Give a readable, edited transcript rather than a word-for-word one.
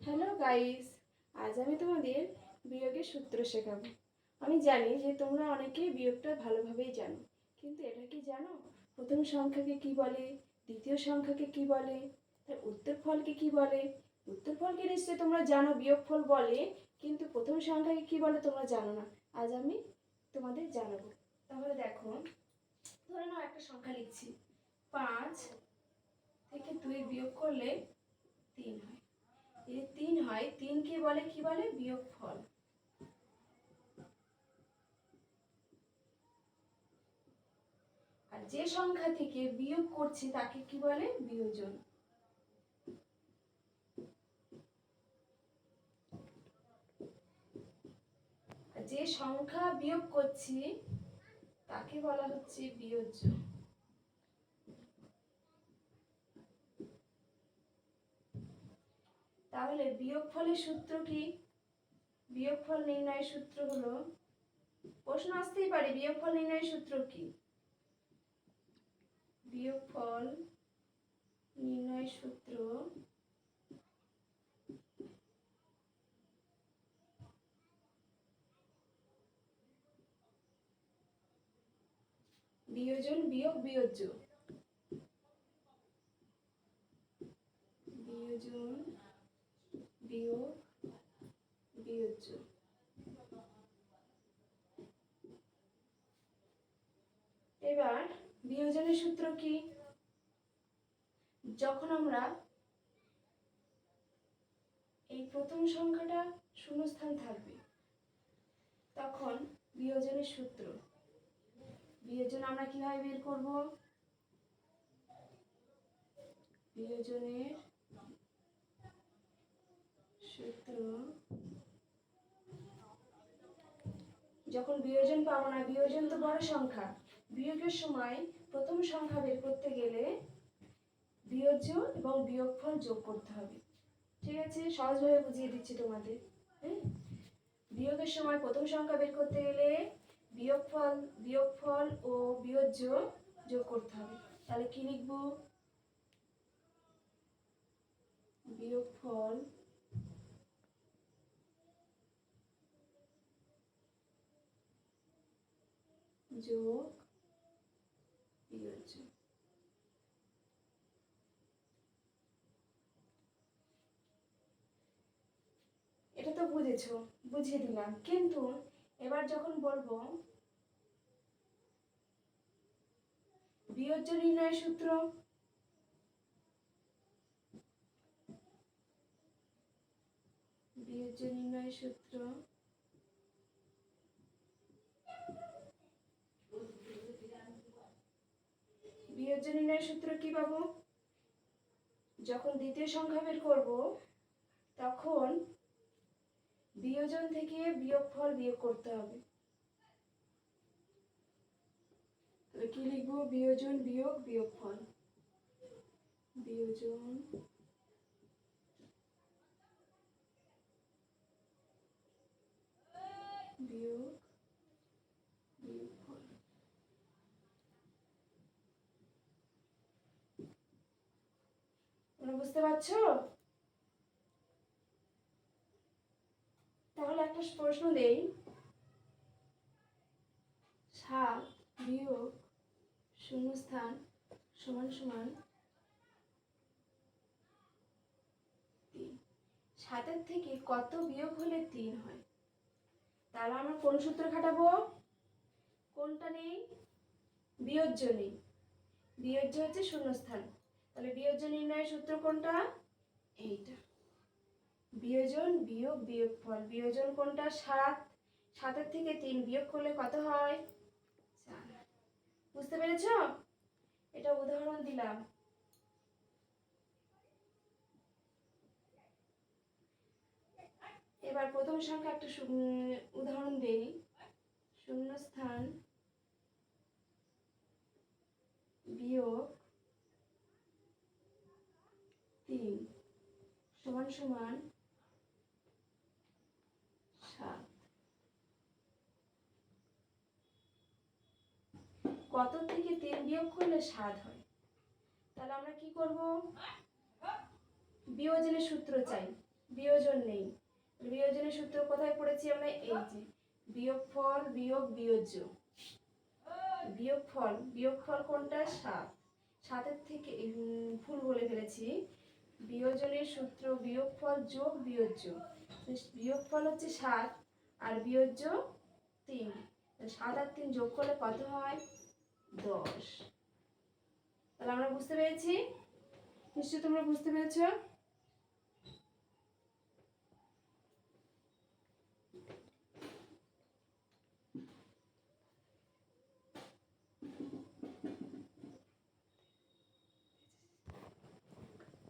Hello guys, আজ আমি তোমাদের বিয়োগের সূত্র শেখাবো। আমি জানি যে তোমরা অনেকেই বিয়োগটা ভালোভাবেই জানো, কিন্তু এটা কি জানো প্রথম সংখ্যাকে কি বলে, দ্বিতীয় সংখ্যাকে কি বলে, তার উত্তরফলকে কি বলে? উত্তরফলকে নিশ্চয়ই তোমরা জানো বিয়োগফল বলে, কিন্তু প্রথম সংখ্যাকে কি বলে তোমরা জানো না। আজ আমি তোমাদের জানাবো। তাহলে দেখো, ধরে নাও একটা সংখ্যা লিখছি, 5 থেকে 2 বিয়োগ করলে 3 হয়। এই 3 হয়, 3কে বলে কি বলে? বিয়োগফল। আর যে সংখ্যা থেকে বিয়োগ করছি তাকে কি বলে? বিয়োজন। আর যে সংখ্যা বিয়োগ করছি তাকে বলা হচ্ছে বিয়োজ্য। তাহলে বিয়োগফলের সূত্র কি? বিয়োগফল নির্ণয়ের সূত্র হলো, প্রশ্ন আসতেই পারে বিয়োগফল নির্ণয়ের সূত্র কি? বিয়োগফল নির্ণয়ের সূত্র বিয়োজন বিয়োগ বিয়োজ্য। বিয়োজন বিয়োগ বিয়োজ্য। এবার বিয়োজনের সূত্র কি? যখন আমরা এই প্রথম সংখ্যাটা শূন্যস্থান থাকবে তখন বিয়োজনের সূত্র, বিয়োজন আমরা কিভাবে বের করব? বিয়োজনের সূত্র, যখন বিয়োজন পাবো না, বিয়োজন তো বড় সংখ্যা, বিয়োগের সময় প্রথম সংখ্যা বের করতে গেলে বিয়োজ্য এবং বিয়োগফল যোগ করতে হবে। ঠিক আছে, সহজভাবে বুঝিয়ে দিচ্ছি তোমাদের। হ্যাঁ, বিয়োগের সময় প্রথম সংখ্যা বের করতে গেলে বিয়োগফল ও বিয়োজ্য যোগ করতে হবে। তাহলে কি লিখব? বিয়োগফল যোগ বিয়োজ্য। এটা তো বুঝেছো, বুঝিয়ে দিলাম। কিন্তু এবার যখন বলবো বিয়োজ্য নির্ণয় সূত্র, বিয়োজ্য নির্ণয় সূত্র বিয়োজ্য নির্ণয় সূত্র কি পাবো? যখন দ্বিতীয় সংখ্যা বের করব তখন বিয়োজন থেকে বিয়োগফল বিয়োগ করতে হবে। তাহলে কি লিখবো? বিয়োজন বিয়োগ বিয়োগফল। বিয়োজন বিয়োগ বিয়োগফল। তোমরা বুঝতে পারছো? তাহলে একটা প্রশ্ন দেই, 7 বিয়োগ শূন্যস্থান সমান সমান 3। 7 থেকে কত বিয়োগ হলে 3 হয়? তাহলে আমরা কোন সূত্র খাটাবো? কোনটা নেই? বিয়োজ্য নেই। বিয়োজ্য হচ্ছে শূন্যস্থান। তাহলে বিয়োজ্য নির্ণয়ের সূত্র কোনটা? এইটা, বিয়োজন বিয়োগ বিয়োগফল। বিয়োজন কোনটা? 7। 7 থেকে 3 বিয়োগ করলে কত হয়? 4। বুঝতে পেরেছো? এটা উদাহরণ দিলাম। এবার প্রথম সংখ্যা একটা উদাহরণ দেই। শূন্যস্থান বিয়োগ 3 সমান সমান 7। কত থেকে 3 বিয়োগ করলে 7 হয়? তাহলে আমরা কি করব? বিয়োজনের সূত্র চাই। বিয়োজন নেই। বিয়োজনের সূত্র কোথায় পড়েছি আমরা? এই যে বিয়োগফল বিয়োগ বিয়োজ্য। বিয়োগফল কোনটা? 7। 7-এর থেকে ভুল বলে ফেলেছি। বিয়োজনের সূত্র বিয়োগফল যোগ বিয়োজ্য। বিয়োগফল হচ্ছে 7 আর বিয়োজ্য 3। 7 আর 3 যোগ করলে কত হয়? 10। তাহলে আমরা বুঝতে পেরেছি, নিশ্চয়ই তোমরা বুঝতে পেরেছো।